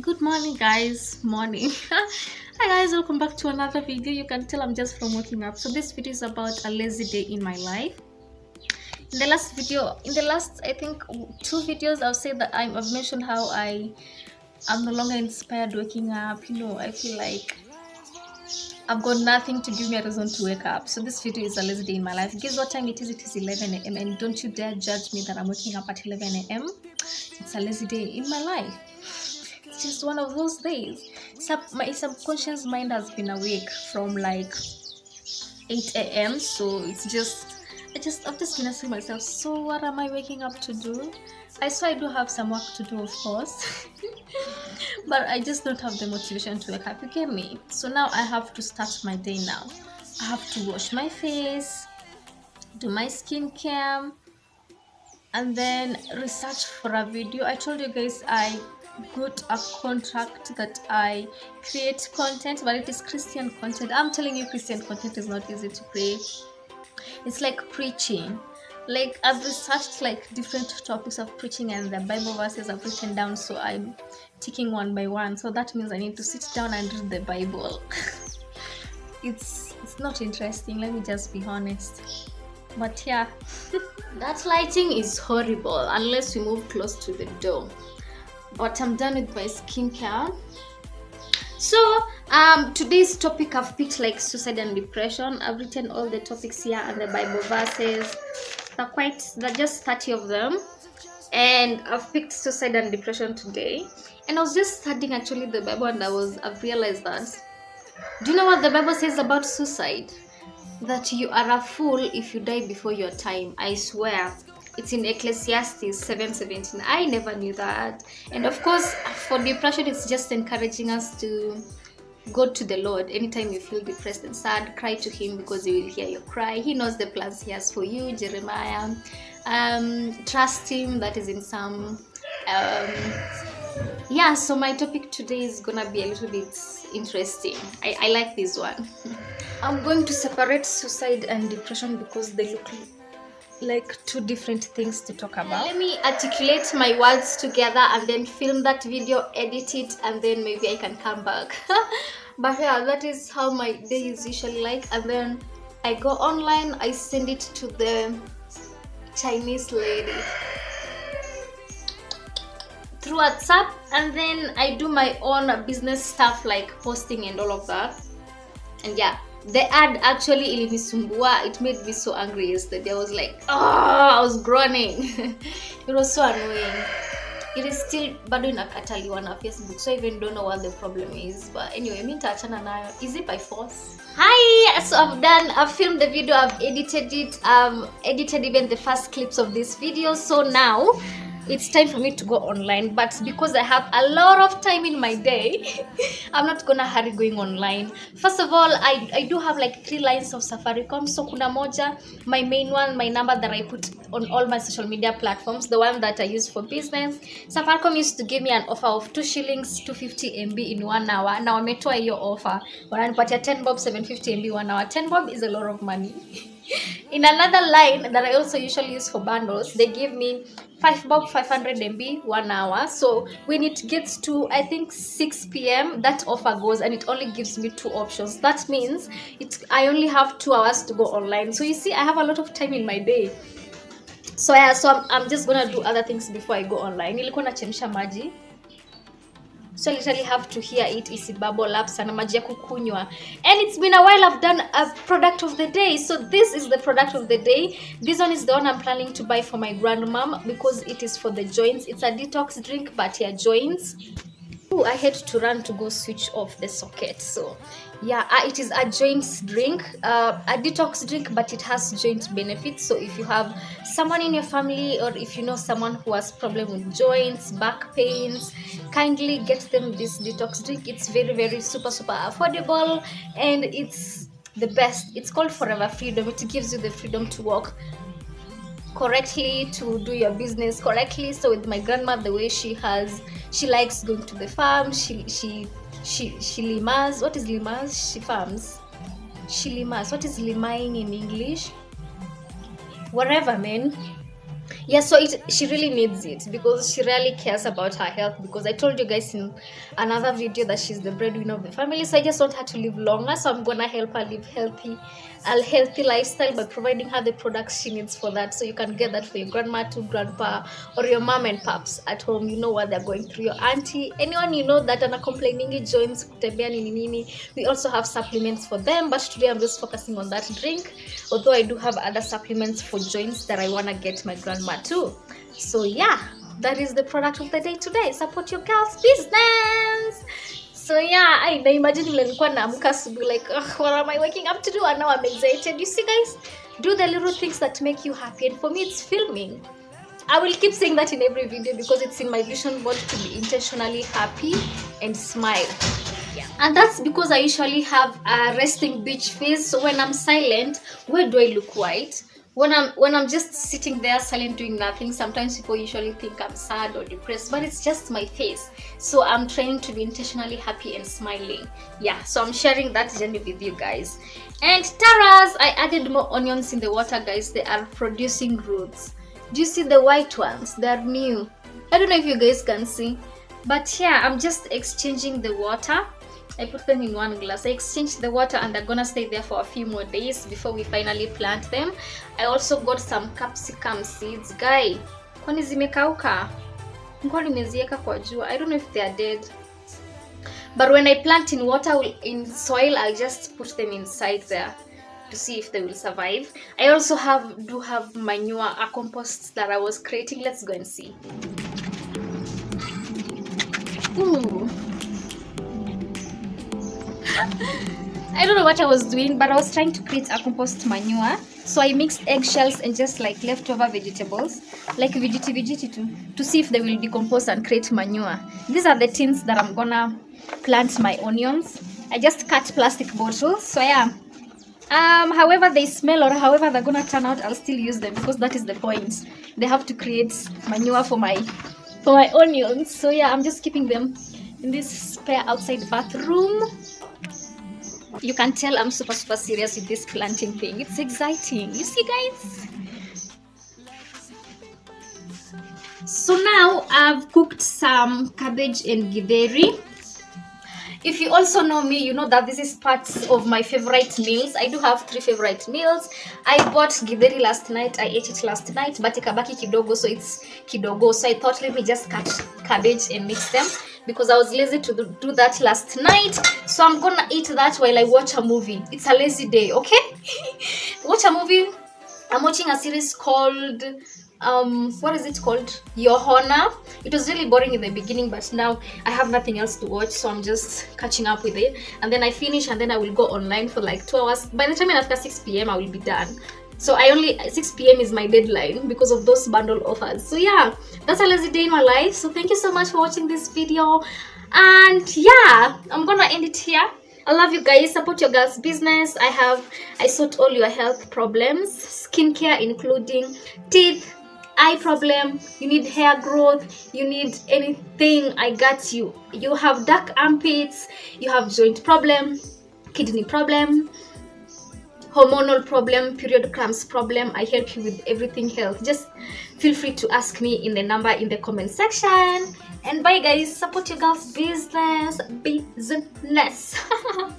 Good morning, guys. Morning. Hi, guys. Welcome back to another video. You can tell I'm just from waking up. So this video is about a lazy day in my life. In the last I think two videos, I've said that I've mentioned how I'm no longer inspired waking up. I feel like I've got nothing to give me a reason to wake up. So this video is a lazy day in my life. Guess what time it is? It is 11 a.m. and don't you dare judge me that I'm waking up at 11 a.m. It's a lazy day in my life. It's just one of those days. My subconscious mind has been awake from like 8 a.m. So I've just been asking myself, so what am I waking up to do? I swear I do have some work to do, of course. But I just don't have the motivation to wake up. You get me? So now I have to start my day now. I have to wash my face, do my skincare, and then research for a video. I told you guys I got a contract that I create content, but it is Christian content. I'm telling you, Christian content is not easy to create. It's like preaching. Like I've researched like different topics of preaching and the Bible verses I've written down, so I'm ticking one by one. So that means I need to sit down and read the Bible. It's not interesting, let me just be honest. But yeah, that lighting is horrible unless we move close to the door. But I'm done with my skincare. So today's topic I've picked like suicide and depression. I've written all the topics here and the Bible verses. They're just 30 of them. And I've picked suicide and depression today. And I was just studying actually the Bible and I've realized that. Do you know what the Bible says about suicide? That you are a fool if you die before your time. I swear. It's in Ecclesiastes 7:17. I never knew that. And of course, for depression, it's just encouraging us to go to the Lord. Anytime you feel depressed and sad, cry to Him because He will hear your cry. He knows the plans He has for you, Jeremiah. Trust Him. That is in Psalm. So my topic today is gonna be a little bit interesting. I like this one. I'm going to separate suicide and depression because they look like two different things to talk about. Let me articulate my words together and then film that video, edit it, and then maybe I can come back. But yeah, that is how my day is usually like. And then I go online, I send it to the Chinese lady through WhatsApp, and then I do my own business stuff like posting and all of that. And yeah, the ad actually ilinisumbua. It made me so angry yesterday. I was like, I was groaning. It was so annoying. It is still bado inakataliwa na Facebook, so I even don't know what the problem is. But anyway, mi nitaachana nayo. Is it by force? Hi! So I've filmed the video, I've edited it, edited even the first clips of this video. So now it's time for me to go online, but because I have a lot of time in my day, I'm not gonna hurry going online. First of all, I do have like 3 lines of Safaricom. So kuna moja, my main one, my number that I put on all my social media platforms, the one that I use for business. Safaricom used to give me an offer of 2 shillings 250 MB in 1 hour. Now wametoa hiyo offer, wananipatia 10 bob 750 MB 1 hour. 10 bob is a lot of money. In another line that I also usually use for bundles, they give me 5 bob 500 MB 1 hour. So when it gets to I think 6 p.m. that offer goes and it only gives me 2 options. That means I only have 2 hours to go online. So you see, I have a lot of time in my day. So yeah, I'm just gonna do other things before I go online. Nilikuwa nachemsha maji, so I literally have to hear it isibubble up sana, maji ya kukunywa. And it's been a while I've done a product of the day. So this is the product of the day. This one is the one I'm planning to buy for my grandmom because it is for the joints. It's a detox drink, but yeah, joints. I had to run to go switch off the socket. So yeah, it is a joints drink, a detox drink, but it has joint benefits. So if you have someone in your family or if you know someone who has problem with joints, back pains, kindly get them this detox drink. It's very, very super affordable and it's the best. It's called Forever Freedom. It gives you the freedom to walk correctly, to do your business correctly. So with my grandma, the way she likes going to the farm, she limas. What is limas? She farms. She limas. What is limaing in English? Whatever, man. Yeah, so she really needs it because she really cares about her health, because I told you guys in another video that she's the breadwinner of the family. So I just want her to live longer, so I'm gonna help her live a healthy lifestyle by providing her the products she needs for that. So you can get that for your grandma to grandpa or your mom and paps at home. You know what they're going through, your auntie, anyone you know that ana complaining joints kutembea nini nini. We also have supplements for them, but today I'm just focusing on that drink, although I do have other supplements for joints that I want to get my grandma too. So yeah, that is the product of the day today. Support your girl's business. So yeah, I imagine nilikuwa naamka asubuhi like, what am I waking up to do? And now I'm excited. You see guys, do the little things that make you happy, and for me it's filming. I will keep saying that in every video because it's in my vision board to be intentionally happy and smile. Yeah. And that's because I usually have a resting bitch face. So when I'm silent, where do I look white? When I'm just sitting there silent doing nothing, sometimes people usually think I'm sad or depressed, but it's just my face. So I'm trying to be intentionally happy and smiling. Yeah, so I'm sharing that journey with you guys. And taras, I added more onions in the water, guys. They are producing roots. Do you see the white ones? They're new. I don't know if you guys can see, but yeah, I'm just exchanging the water. I put them in one glass. I exchanged the water and they're gonna stay there for a few more days before we finally plant them. I also got some capsicum seeds. Guy, kwani zimekauka? Ngoja nimeziweka kwa jua. I don't know if they are dead. But when I plant in water, in soil, I'll just put them inside there to see if they will survive. I also do have manure, a compost that I was creating. Let's go and see. Ooh. I don't know what I was doing, but I was trying to create a compost manure. So I mixed eggshells and just like leftover vegetables, like veggie too, to see if they will decompose and create manure. These are the tins that I'm gonna plant my onions. I just cut plastic bottles. So yeah, however they smell or however they're gonna turn out, I'll still use them because that is the point. They have to create manure for my onions. So yeah, I'm just keeping them in this spare outside bathroom. You can tell I'm super serious with this planting thing. It's exciting. You see guys? So now I've cooked some cabbage and githeri. If you also know me, you know that this is part of my favorite meals. I do have 3 favorite meals. I bought githeri last night. I ate it last night, but ikabaki kidogo, so it's kidogo. So I thought, let me just cut cabbage and mix them because I was lazy to do that last night. So I'm gonna eat that while I watch a movie. It's a lazy day, okay? Watch a movie. I'm watching a series called what is it called? Your Honor. It was really boring in the beginning, but now I have nothing else to watch, so I'm just catching up with it. And then I finish, and then I will go online for like 2 hours. By the time after 6 p.m. I will be done. So 6 p.m. is my deadline because of those bundle offers. So yeah, that's a lazy day in my life. So thank you so much for watching this video, and yeah, I'm gonna end it here. I love you guys. Support your girl's business. I sort all your health problems, skincare including teeth, eye problem, you need hair growth, you need anything, I got you. You have dark armpits, you have joint problem, kidney problem, hormonal problem, period cramps problem, I help you with everything health. Just feel free to ask me in the number in the comment section. And bye guys, support your girl's business.